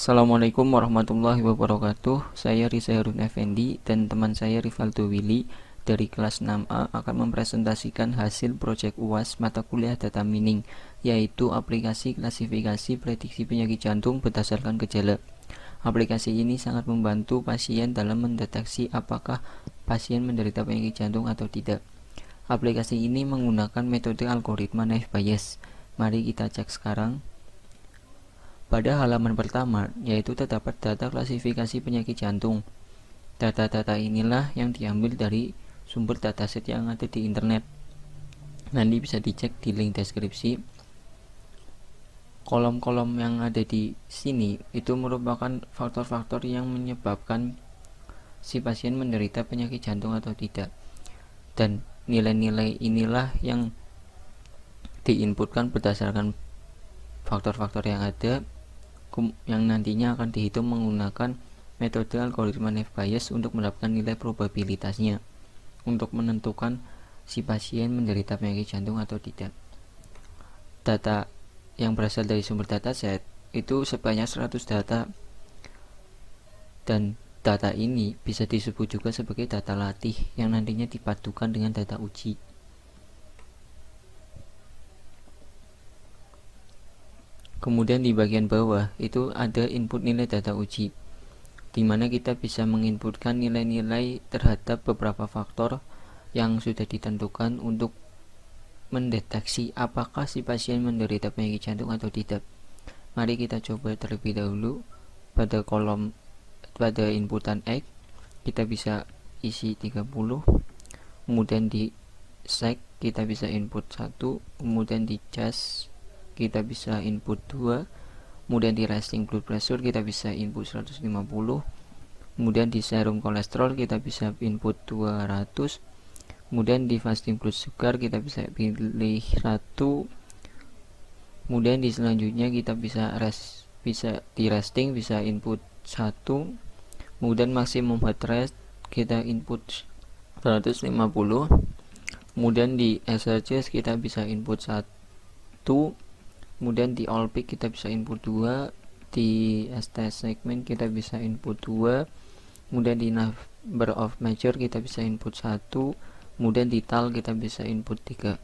Assalamualaikum warahmatullahi wabarakatuh. Saya Riza Harun Effendi dan teman saya Rivaldo Willy dari kelas 6A akan mempresentasikan hasil proyek UAS mata kuliah data mining, yaitu aplikasi klasifikasi prediksi penyakit jantung berdasarkan gejala. Aplikasi ini sangat membantu pasien dalam mendeteksi apakah pasien menderita penyakit jantung atau tidak. Aplikasi ini menggunakan metode algoritma naive Bayes. Mari kita cek sekarang. Pada halaman pertama, yaitu terdapat data klasifikasi penyakit jantung. Data-data inilah yang diambil dari sumber dataset yang ada di internet. Nanti bisa dicek di link deskripsi. Kolom-kolom yang ada di sini itu merupakan faktor-faktor yang menyebabkan si pasien menderita penyakit jantung atau tidak. Dan nilai-nilai inilah yang diinputkan berdasarkan faktor-faktor yang ada, yang nantinya akan dihitung menggunakan metode algoritma naive Bayes untuk mendapatkan nilai probabilitasnya untuk menentukan si pasien menderita penyakit jantung atau tidak. Data yang berasal dari sumber dataset itu sebanyak 100 data, dan data ini bisa disebut juga sebagai data latih yang nantinya dipadukan dengan data uji. Kemudian di bagian bawah itu ada input nilai data uji, di mana kita bisa menginputkan nilai-nilai terhadap beberapa faktor yang sudah ditentukan untuk mendeteksi apakah si pasien menderita penyakit jantung atau tidak. Mari kita coba terlebih dahulu. Pada inputan X kita bisa isi 30, kemudian di sec kita bisa input 1, kemudian di cas kita bisa input 2, kemudian di resting blood pressure kita bisa input 150, kemudian di serum kolesterol kita bisa input 200, kemudian di fasting blood sugar kita bisa pilih 1, kemudian di selanjutnya kita bisa di resting bisa input 1, kemudian maksimum heart rate kita input 150, kemudian di SRCs kita bisa input 1, kemudian di all peak kita bisa input 2, di ST segment kita bisa input 2, kemudian di number of measure kita bisa input 1, kemudian di tal kita bisa input 3.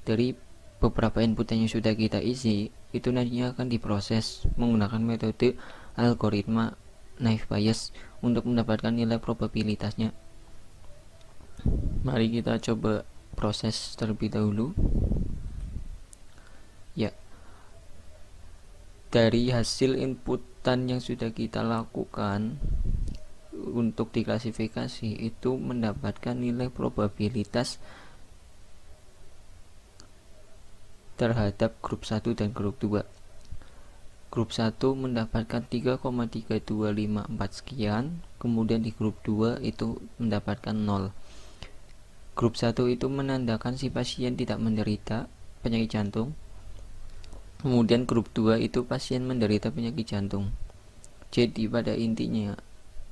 Dari beberapa input yang sudah kita isi itu nantinya akan diproses menggunakan metode algoritma naive Bayes untuk mendapatkan nilai probabilitasnya. Mari kita coba proses terlebih dahulu. Ya, dari hasil inputan yang sudah kita lakukan untuk diklasifikasi itu mendapatkan nilai probabilitas terhadap grup 1 dan grup 2. Grup 1 mendapatkan 3,3254 sekian, kemudian di grup 2 itu mendapatkan 0. Grup 1 itu menandakan si pasien tidak menderita penyakit jantung. Kemudian grup 2 itu pasien menderita penyakit jantung. Jadi pada intinya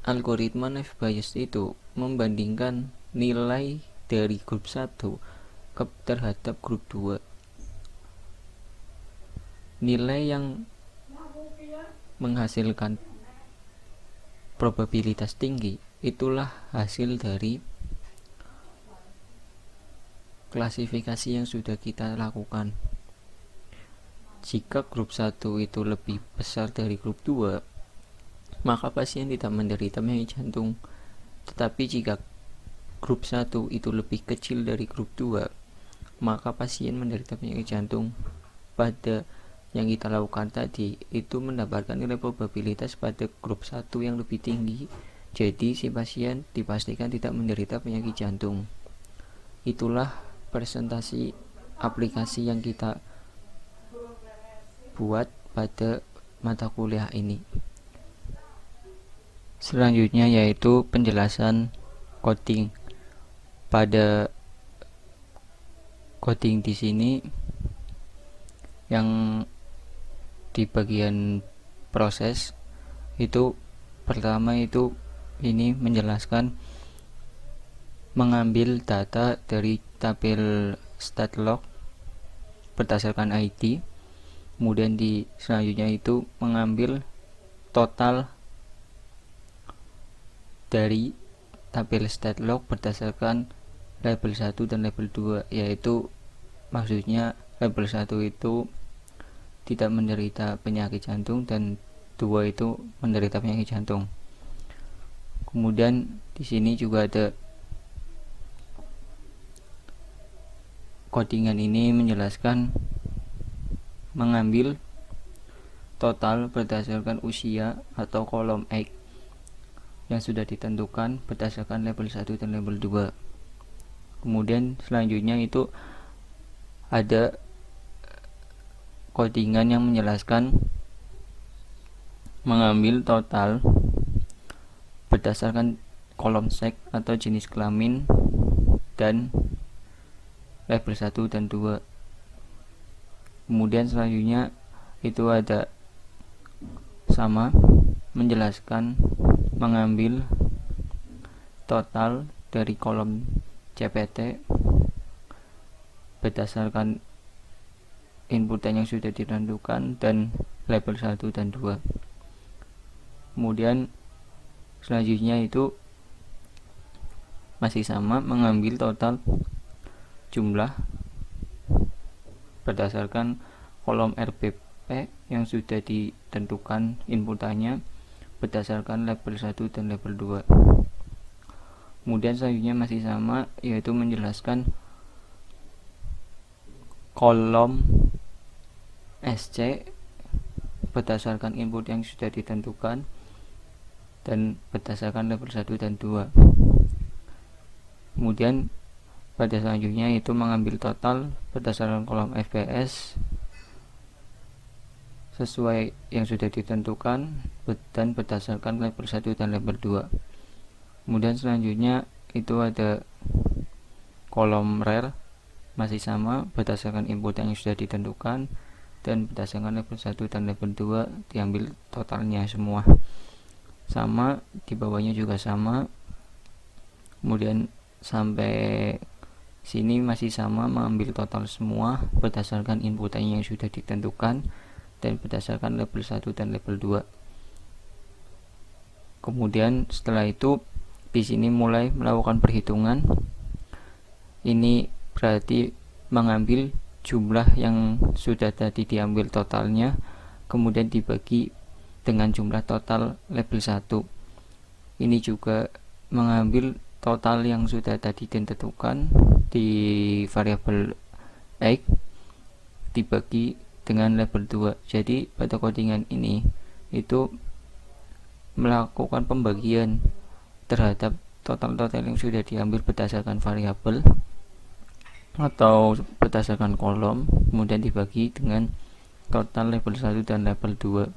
algoritma naive Bayes itu membandingkan nilai dari grup 1 terhadap grup 2. Nilai yang menghasilkan probabilitas tinggi itulah hasil dari klasifikasi yang sudah kita lakukan. Jika grup 1 itu lebih besar dari grup 2, maka pasien tidak menderita penyakit jantung. Tetapi jika grup 1 itu lebih kecil dari grup 2, maka pasien menderita penyakit jantung. Pada yang kita lakukan tadi itu mendapatkan nilai probabilitas pada grup 1 yang lebih tinggi. Jadi si pasien dipastikan tidak menderita penyakit jantung. Itulah presentasi aplikasi yang kita buat pada mata kuliah ini. Selanjutnya yaitu penjelasan coding. Pada coding di sini yang di bagian proses itu pertama itu ini menjelaskan mengambil data dari tabel stat log berdasarkan ID. Kemudian di selanjutnya itu mengambil total dari tabel stat log berdasarkan label 1 dan label 2, yaitu maksudnya label 1 itu tidak menderita penyakit jantung dan 2 itu menderita penyakit jantung. Kemudian di sini juga ada codingan ini menjelaskan mengambil total berdasarkan usia atau kolom X yang sudah ditentukan berdasarkan label 1 dan label 2. Kemudian selanjutnya itu ada codingan yang menjelaskan mengambil total berdasarkan kolom seks atau jenis kelamin dan label 1 dan 2. Kemudian selanjutnya itu ada sama menjelaskan mengambil total dari kolom CPT berdasarkan inputan yang sudah ditentukan dan label 1 dan 2. Kemudian selanjutnya itu masih sama mengambil total jumlah berdasarkan kolom RPP yang sudah ditentukan inputannya berdasarkan label 1 dan label 2. Kemudian selanjutnya masih sama, yaitu menjelaskan kolom SC berdasarkan input yang sudah ditentukan dan berdasarkan label 1 dan 2. Kemudian pada selanjutnya itu mengambil total berdasarkan kolom FPS sesuai yang sudah ditentukan dan berdasarkan label 1 dan label 2. Kemudian selanjutnya itu ada kolom rare masih sama berdasarkan input yang sudah ditentukan dan berdasarkan label 1 dan label 2 diambil totalnya semua. Sama di bawahnya juga sama. Kemudian sampai sini masih sama mengambil total semua berdasarkan inputannya yang sudah ditentukan dan berdasarkan label 1 dan label 2. Kemudian setelah itu di sini mulai melakukan perhitungan. Ini berarti mengambil jumlah yang sudah tadi diambil totalnya kemudian dibagi dengan jumlah total label 1. Ini juga mengambil total yang sudah tadi ditentukan di variabel X dibagi dengan label 2. Jadi pada codingan ini itu melakukan pembagian terhadap total-total yang sudah diambil berdasarkan variabel atau berdasarkan kolom, kemudian dibagi dengan total label 1 dan label 2.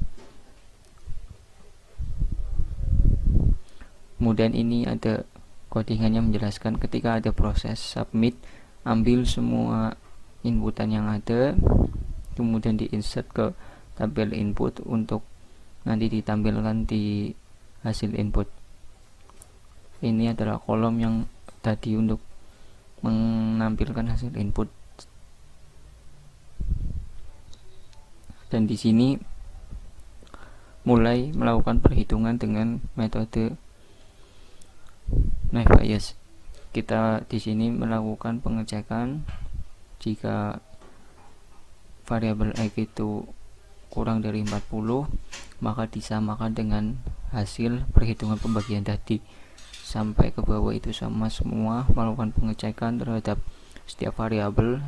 Kemudian ini ada codingannya menjelaskan ketika ada proses submit, ambil semua inputan yang ada kemudian diinsert ke tabel input untuk nanti ditampilkan di hasil input. Ini adalah kolom yang tadi untuk menampilkan hasil input. Dan di sini mulai melakukan perhitungan dengan metode Naive Bayes. Kita di sini melakukan pengecekan jika variabel X itu kurang dari 40, maka disamakan dengan hasil perhitungan pembagian tadi. Sampai ke bawah itu sama semua, melakukan pengecekan terhadap setiap variabel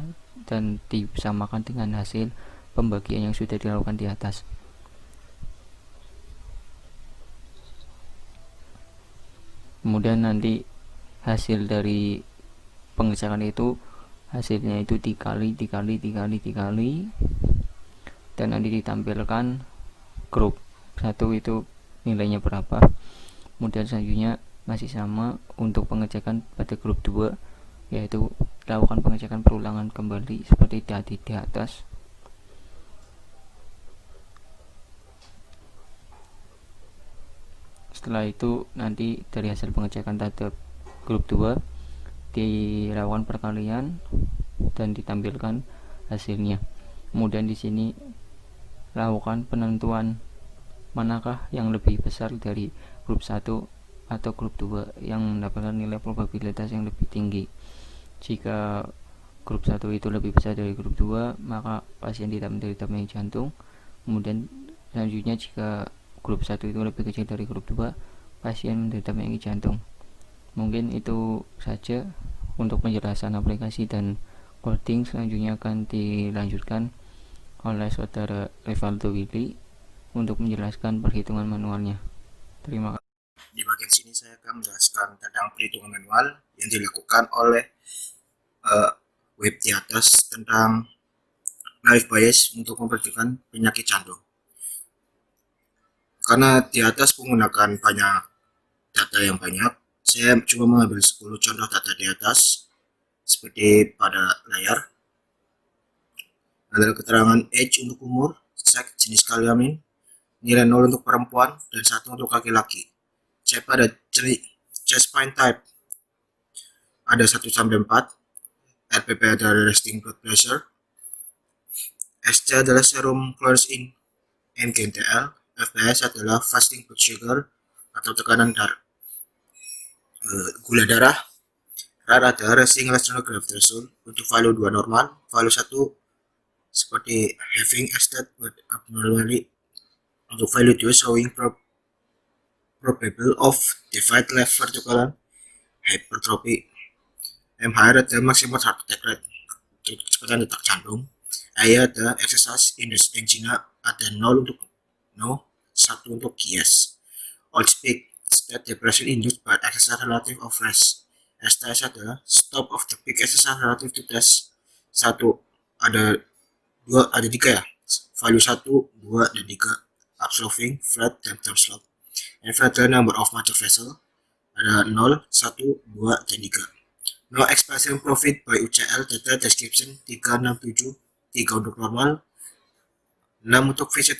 dan disamakan dengan hasil pembagian yang sudah dilakukan di atas. Kemudian nanti hasil dari pengecekan itu hasilnya itu dikali dan nanti ditampilkan grup 1 itu nilainya berapa. Kemudian selanjutnya masih sama untuk pengecekan pada grup 2, yaitu lakukan pengecekan perulangan kembali seperti tadi di atas. Setelah itu nanti dari hasil pengecekan terhadap grup 2 dilakukan perkalian dan ditampilkan hasilnya. Kemudian di sini lakukan penentuan manakah yang lebih besar dari grup 1 atau grup 2 yang mendapatkan nilai probabilitas yang lebih tinggi. Jika grup 1 itu lebih besar dari grup 2, maka pasien tidak menderita penyakit jantung. Kemudian selanjutnya, jika grup 1 itu lebih kecil dari grup 2, pasien menderita penyakit jantung. Mungkin itu saja untuk penjelasan aplikasi dan coding. Selanjutnya akan dilanjutkan oleh saudara Rivaldo Willy untuk menjelaskan perhitungan manualnya. Terima kasih. Di bagian sini saya akan menjelaskan tentang perhitungan manual yang dilakukan oleh web di atas tentang naive Bayes untuk memperhatikan penyakit jantung. Karena di atas menggunakan banyak data yang banyak, saya coba mengambil 10 contoh data di atas seperti pada layar. Adalah keterangan age untuk umur, seks, jenis kelamin, nilai 0 untuk perempuan, dan 1 untuk laki-laki. Cek pada chest pain type ada 1-4, RPP adalah resting blood pressure, SC adalah serum chlorine NGTL, FPS adalah fasting blood sugar atau tekanan darah, gula darah, RAR adalah resting electronograph threshold. Untuk value 2 normal, value 1 seperti having estate but abnormally. Untuk value 2 showing probable of divide left ventricular hypertrophy. MHR adalah maximal heart attack rate, kecepatan detak jantung. A ada exercise index angina ada 0 untuk no, 1 untuk yes. All speak state depression induced by exercise relative of rest. STS adalah stop of the peak exercise relative to test. 1 ada 2 ada 3 ya. Value 1, 2 dan 3. Absolving, flat dan time slot. And flat adalah number of major vessel. Ada 0, 1, 2 dan 3. No expression profit by UCL data description 367, 3 untuk normal, 6 untuk vision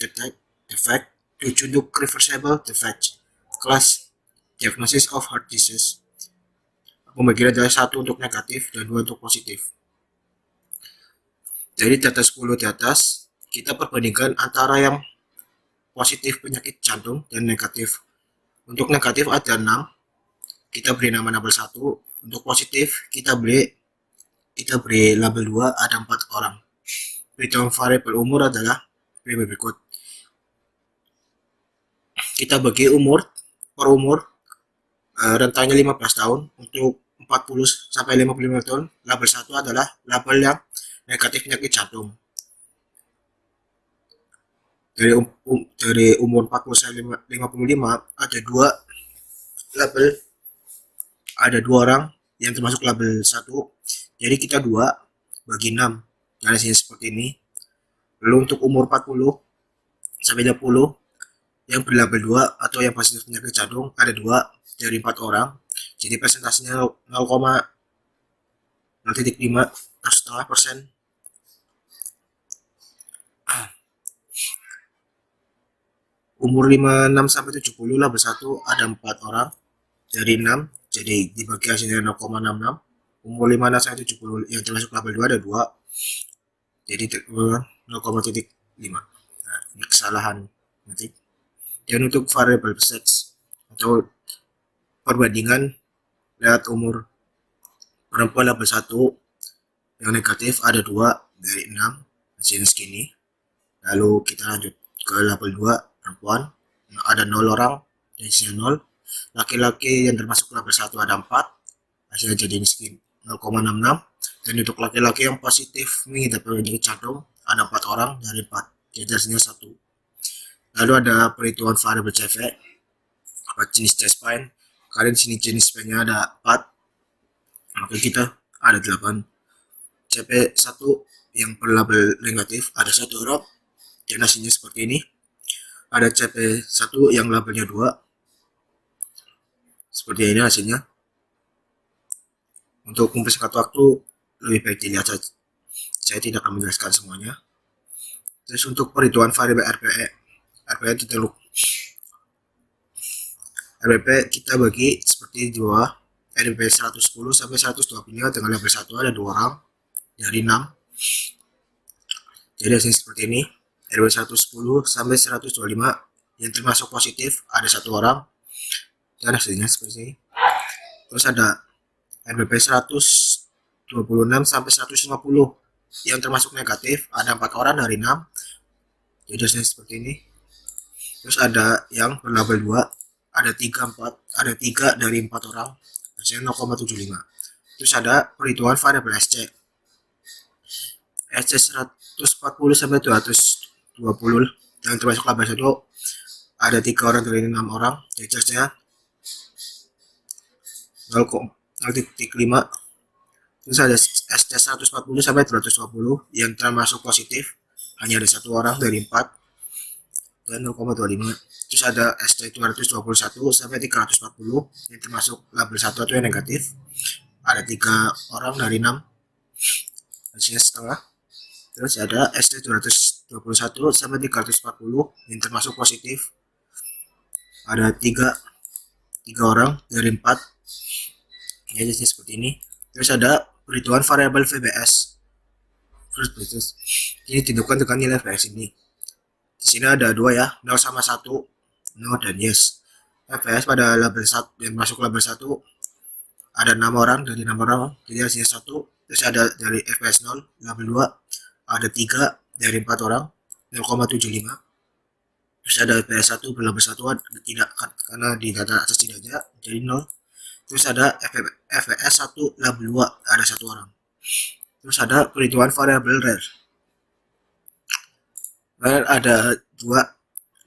defect, 7 untuk reversible defect. Class diagnosis of heart disease. Pembagian adalah 1 untuk negatif dan 2 untuk positif. Jadi data 10 di atas kita perbandingkan antara yang positif penyakit jantung dan negatif. Untuk negatif ada 6, kita beri nama label 1. Untuk positif kita beri label 2, ada 4 orang. Perhitungan variabel umur adalah berikut. Kita bagi umur per umur, rentangnya 15 tahun. Untuk 40 sampai 55 tahun, label 1 adalah label yang negatif penyakit jantung. Dari umur 40 sampai 55 ada 2 label, ada 2 orang yang termasuk label 1. Jadi kita 2 bagi 6. Nah, hasilnya seperti ini. Lalu untuk umur 40 sampai 60 yang berlabel 2 atau yang positif penyakit jantung ada 2 dari 4 orang. Jadi persentasenya 0,5 atau setengah persen. Umur 56 sampai 70 label 1 ada 4 orang dari 6, jadi dibagi hasilnya 0,66. Umur 56 sampai 70 yang termasuk label 2 ada 2, jadi 0,5. Nah, ini kesalahan nanti. Dan untuk variable sex atau perbandingan lihat umur perempuan label 1 yang negatif ada 2 dari 6, hasilnya segini. Lalu kita lanjut ke label 2 perempuan, ada 0 orang, hasilnya 0. Laki-laki yang termasuk label 1 ada 4, hasilnya jadi segini 0,66. Dan untuk laki-laki yang positif mengidap penyakit jantung ada 4 orang dari 4, jadi hasilnya 1. Lalu ada perhitungan variabel CV, apa jenis chest pain. Karena di sini jenis painnya ada 4, maka kita ada 8. CP1 yang berlabel negatif ada 1 orang, dan hasilnya seperti ini. Ada CP1 yang labelnya 2, seperti ini hasilnya. Untuk mempersingkat waktu lebih baik dilihat saja, saya tidak akan menjelaskan semuanya. Terus untuk perhitungan variabel RPE kita bagi seperti di bawah. RPE 110 sampai 125 dengan label 1 ada 2 orang dari 6, jadi hasilnya seperti ini. RPE 110 sampai 125 yang termasuk positif ada 1 orang dan hasilnya seperti ini. Terus ada NBP 126 sampai 150 yang termasuk negatif ada 4 orang dari 6, jadi hasilnya seperti ini. Terus ada yang berlabel 2 ada 3 dari 4 orang, hasilnya 0,75. Terus ada perhitungan variabel SC 140 sampai 220 yang termasuk label 1 ada 3 orang dari 6 orang, jadi hasilnya 0,5. Terus ada SC 140 sampai 220 yang termasuk positif hanya ada 1 orang dari 4 dan 0,25. Terus ada SC 221 sampai 340 yang termasuk label 1 atau yang negatif ada 3 orang dari 6, hasilnya setengah. Terus ada SC 221 sampai 340 yang termasuk positif ada 3 orang dari 4, ya jadi seperti ini. Terus ada perhitungan variabel VBS. Ini ditentukan dengan nilai VBS ini. Di sini ada 2 ya, 0 sama 1, no dan yes. VBS pada label 1 yang masuk label 1 ada 6 orang dari 6 orang, jadi hasilnya 1. Terus ada dari FPS 0 label 2 ada 3 dari 4 orang, 0,75. Terus ada FPS 1 berlabel 1 tidak, karena di data atas tidak ada, jadi 0. Terus ada FPS 1 label 2 ada 1 orang. Terus ada perhitungan variabel rare. Rare ada 2,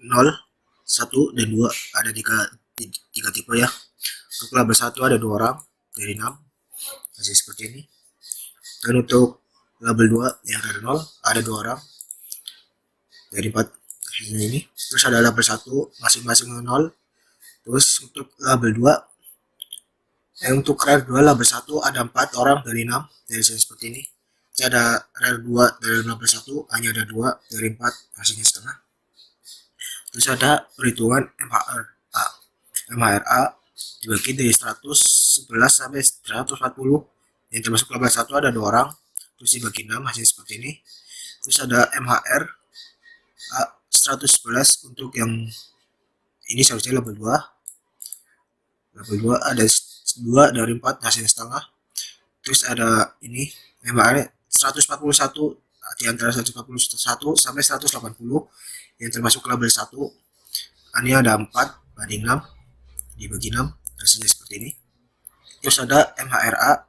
0, 1 dan 2, ada 3 tipe ya. Untuk label 1 ada 2 orang dari 6, masih seperti ini. Dan untuk label 2 yang rare 0 ada 2 orang dari 4, ini. Terus ada label 1 masing-masing 0. Terus untuk label 2 untuk rare 2 label 1 ada 4 orang dari 6, jadi seperti ini. Jadi ada rare 2 dari label 1 hanya ada 2 dari 4, hasilnya setengah. Terus ada perhitungan MHRA dibagi dari 111 sampai 140 yang termasuk label 1 ada 2 orang, terus dibagi 6, hasilnya seperti ini. Terus ada MHR 111 untuk yang ini seharusnya label 2 ada 2 dari 4, hasilnya setengah. Terus ada ini MHR 141 di antara 141 sampai 180 yang termasuk label 1, ini ada 4 banding 6 dibagi 6, hasilnya seperti ini. Terus ada MHRA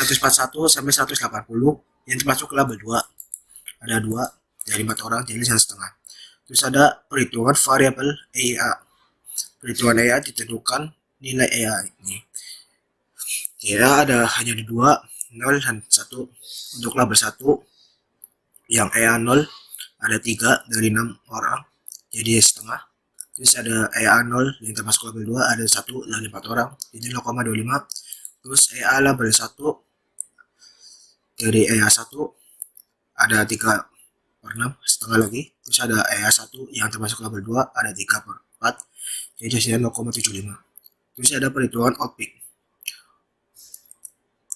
141 sampai 180 yang termasuk label 2 ada 2 dari 4 orang, jadi setengah. Terus ada perhitungan variabel EIA. Perhitungan EIA ditentukan nilai EIA ini. Ya ada hanya 2, 0 dan 1. Untuk label 1 yang EIA 0 ada 3 dari 6 orang, jadi setengah. Terus ada EIA 0 yang termasuk label 2 ada 1 dari 4 orang, jadi 0,25. Terus EIA label 1 dari EIA 1 ada 3/6, setengah lagi. Terus ada EIA 1 yang termasuk label 2 ada 3/4, jadi hasilnya 0,75. Terus ada perhitungan outpick.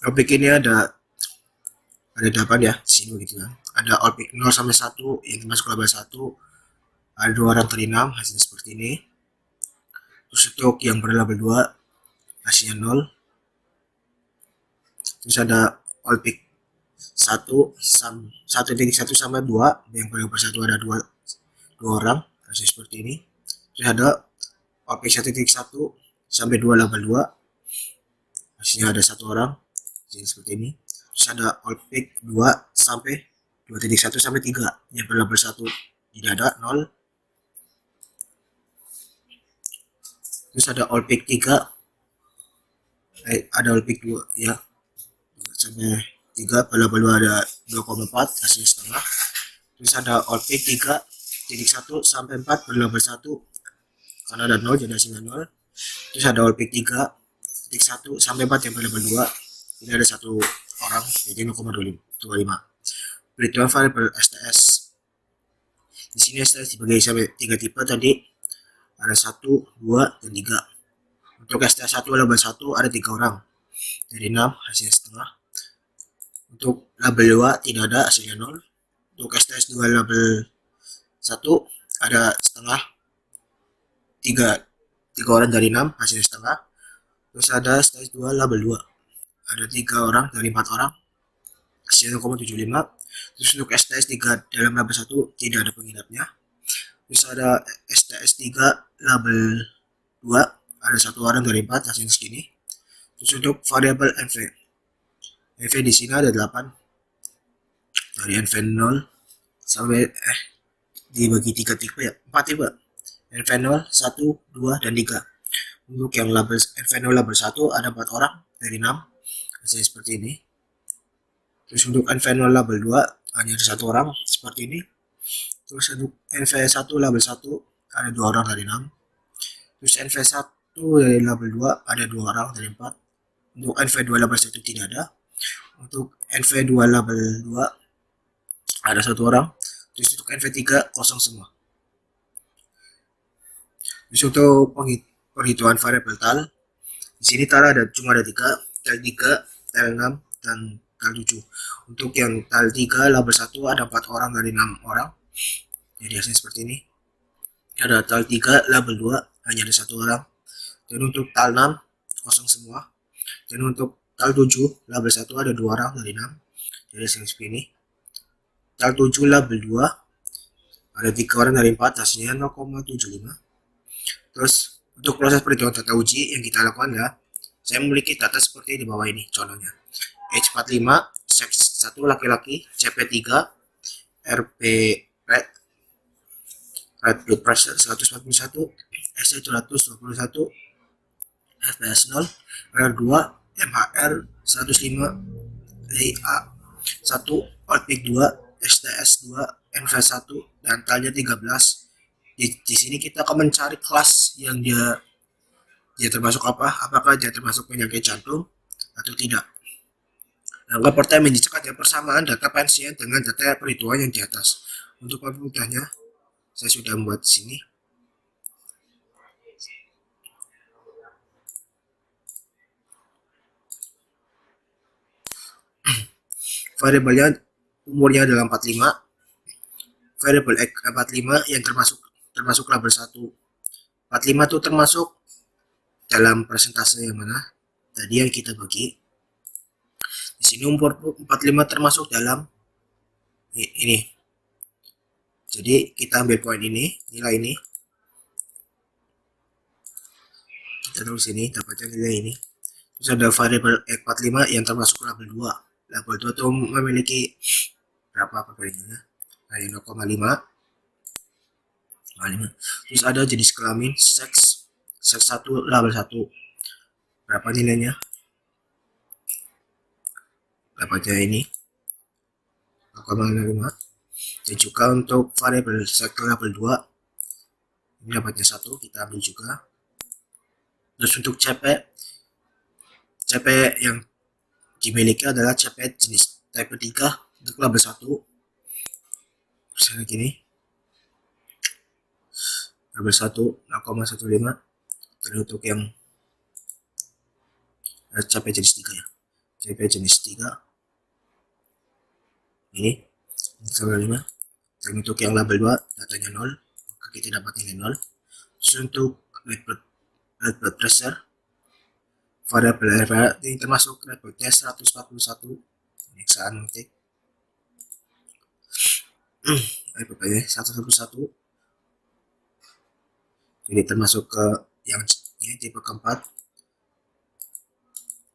Outpick ini ada 8 ya, di sini begitu kan. Ada outpick 0 sampai 1 yang termasuk label 1 ada 2 orang dari 6, hasilnya seperti ini. Terus untuk yang berlabel 2 hasilnya 0. Terus ada outpick 1 sampai 2 yang berlabel 1 ada 2 orang, hasilnya seperti ini. Terus ada outpick 1.1 sampai 2 label 2, hasilnya ada 1 orang, hasilnya seperti ini. Terus ada outpick 2 sampai 2.1 sampai 3 yang berlabel 1 tidak ada 0. Terus ada outpick 3 ada outpick 2 ya sampai 3 berlabel 2 ada 2,4, hasilnya setengah. Terus ada outpick 3.1 sampai 4 berlabel 1 karena ada 0 jadi hasilnya 0. Terus ada outpick 3.1 sampai 4 yang berlabel 2 ini ada 1 orang, jadi 0,25. Perhitungan variabel STS. Di sini STS dibagi sampai 3 tipe tadi, ada 1, 2, dan 3. Untuk STS 1 label 1 ada 3 orang, jadi 6, hasilnya setengah. Untuk label 2 tidak ada, hasilnya 0. Untuk STS 2 label 1 ada setengah, tiga orang dari 6 hasilnya setengah. Terus ada STS 2 label 2, ada 3 orang dari 4 orang hasilnya 0,75. Terus untuk STS 3 dalam label 1 tidak ada penginapnya. Terus ada STS 3 label 2, ada 1 orang dari 4 hasilnya segini. Terus untuk variabel NV di sini ada 8, dari NV 0 sampai dibagi 3 tipe ya, 4 tipe. NV 0, 1, 2, dan 3. Untuk yang label NV 0 label 1 ada 4 orang dari 6, hasilnya seperti ini. Terus untuk NV 0 label 2 hanya ada 1 orang seperti ini. Terus untuk NV 1 label 1 ada 2 orang dari 6. Terus NV 1 dari label 2 ada 2 orang dari 4. Untuk NV 2 label 1 tidak ada. Untuk NV 2 label 2 ada 1 orang. Terus untuk NV 3 kosong semua. Terus untuk perhitungan variabel tal, di sini tal cuma ada 3, tal 3, tal 6, dan tal 7. Untuk yang tal 3 label 1 ada 4 orang dari 6 orang. Jadi hasilnya seperti ini. Ada tal 3 label 2 hanya ada 1 orang. Dan untuk tal 6 kosong semua. Dan untuk tal 7 label 1 ada 2 orang dari 6. Jadi hasilnya seperti ini. Tal 7 label 2 ada 3 orang dari 4, hasilnya 0,75. Terus untuk proses perhitungan data uji yang kita lakukan ya, saya memiliki data seperti di bawah ini contohnya. H45, seks 1 laki-laki, CP3, RP red blood pressure 141, SI 121, FPS 0, R2, MHR 105, LA 1, Outpeak 2, STS 2, NV1, dan talnya 13. Di sini kita akan mencari kelas yang dia termasuk apa, apakah dia termasuk penyakit jantung atau tidak. Langkah pertama menjelaskan persamaan data pasien dengan data perhitungan yang di atas. Untuk mudahnya, saya sudah membuat di sini. Variabelnya umurnya adalah 45. Variabel X 45 yang termasuk label 1. 45 itu termasuk dalam persentase yang mana? Tadi yang kita bagi. Di sini umur 45 termasuk dalam ini. Jadi kita ambil poin ini, nilai ini. Kita tulis ini, dapatnya nilai ini. Terus ada variabel X45 yang termasuk label 2. Label 2 itu memiliki berapa perbandingannya? 0,5. Terus ada jenis kelamin, seks 1 label 1. Berapa nilainya? Dapatnya ini 0,5. Dan juga untuk variabel seks label 2 ini dapatnya 1, kita ambil juga. Terus untuk CP yang dimiliki adalah CP jenis type 3 untuk label 1. Misalnya gini, label 1 0,15. Dan untuk yang CP jenis 3 ya, CP jenis 3 ini 0,5. Dan untuk yang label 2 datanya 0, maka kita dapat nilai 0. Terus untuk red blood pressure, variabel RPA ini termasuk red blood test 141, pemeriksaan mengetik RPA 111. Jadi termasuk ke yang ini tipe keempat.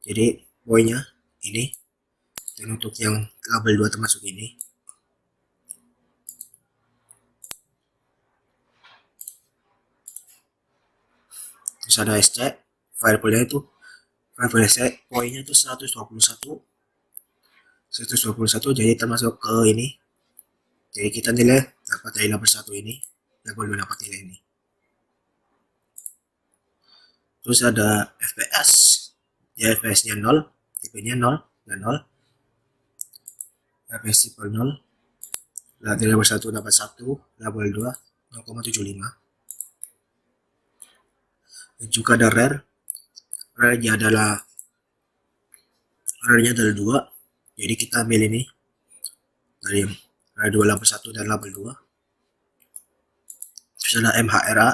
Jadi poinnya ini. Dan untuk yang label 2 termasuk ini. Terus ada SC, variabelnya itu variabel SC poinnya itu 121, jadi termasuk ke ini. Jadi kita nilai dapat dari label 1 ini, label 2 dapat nilai ini. Terus ada FPS, ya FPS nya 0, tipenya 0 dan 0, FPS tipe 0, dari label 1 dapat 1, label 2 0,75. Dan juga ada rare-nya adalah 2, jadi kita ambil ini dari rare 2 label 1 dan label 2. Terus ada MHRA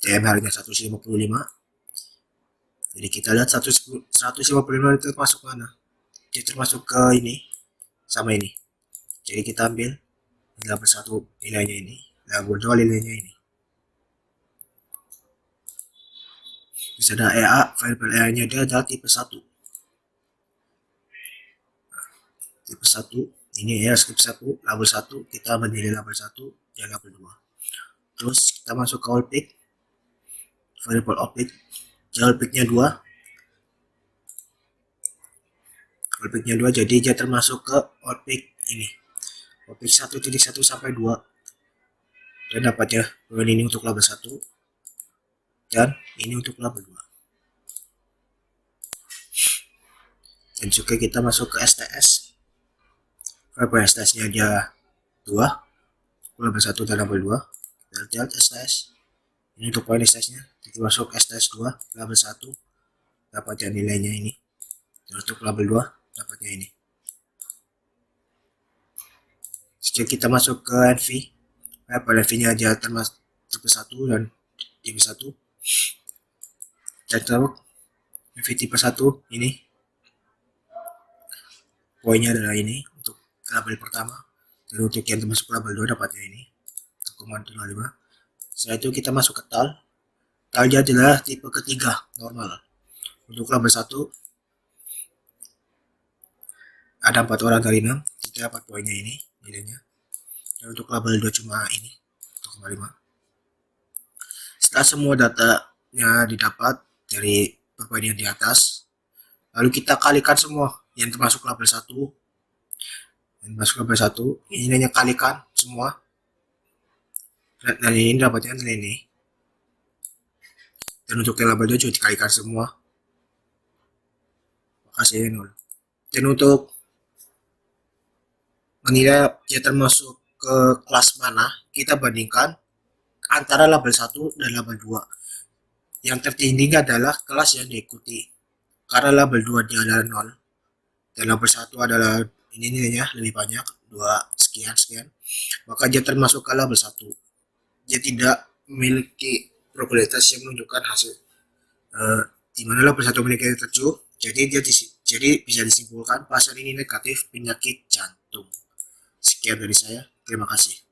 TMR-nya 155. Jadi kita lihat 155 itu masuk mana? Dia termasuk ke ini sama ini. Jadi kita ambil label 1 nilainya ini, label 2 nilainya ini. Terus ada EA, variabel EA-nya dia adalah tipe 1. Tipe 1, ini ya skip 1, label 1, kita menilai label 1 dan label 2. Terus kita masuk ke all pick, variable all pick, all picknya 2, all picknya 2, jadi dia termasuk ke all pick ini, all pick 1.1 sampai 2, dan dapatnya ini untuk label 1 dan ini untuk label 2. Dan juga kita masuk ke STS, variable STS-nya dia 2, label 1 dan label 2, kita lihat STS, ini untuk poin STS-nya, kita masuk STS 2, label 1, dapatnya nilainya ini, dan untuk label 2, dapatnya ini. Setelah kita masuk ke NV, pada NV-nya aja termasuk tipe 1 dan tipe 1, dan taruh NV tipe 1 ini, poinnya adalah ini untuk label pertama, dan untuk yang termasuk label 2 dapatnya ini 1,25. Setelah itu kita masuk ke TAL. TAL-nya adalah tipe ketiga normal. Untuk label 1 ada 4 orang dari 6, kita dapat poinnya ini nilainya. Dan untuk label 2 cuma ini 1,5. Setelah semua datanya didapat dari perbandingan di atas, lalu kita kalikan semua yang termasuk label 1, yang masuk label 1, ini nilainya kalikan semua, dan ini dapatnya nilai ini. Dan untuk yang label 2 juga dikalikan semua, hasilnya 0. Dan untuk menilai dia termasuk ke kelas mana, kita bandingkan antara label 1 dan label 2. Yang tertinggi adalah kelas yang diikuti, karena label 2 dia adalah 0 dan label 1 adalah ini nilainya lebih banyak, 2 sekian, maka dia termasuk ke label 1. Dia tidak memiliki probabilitas yang menunjukkan hasil di mana label 1 memiliki 7, jadi bisa disimpulkan pasien ini negatif penyakit jantung. Sekian dari saya, terima kasih.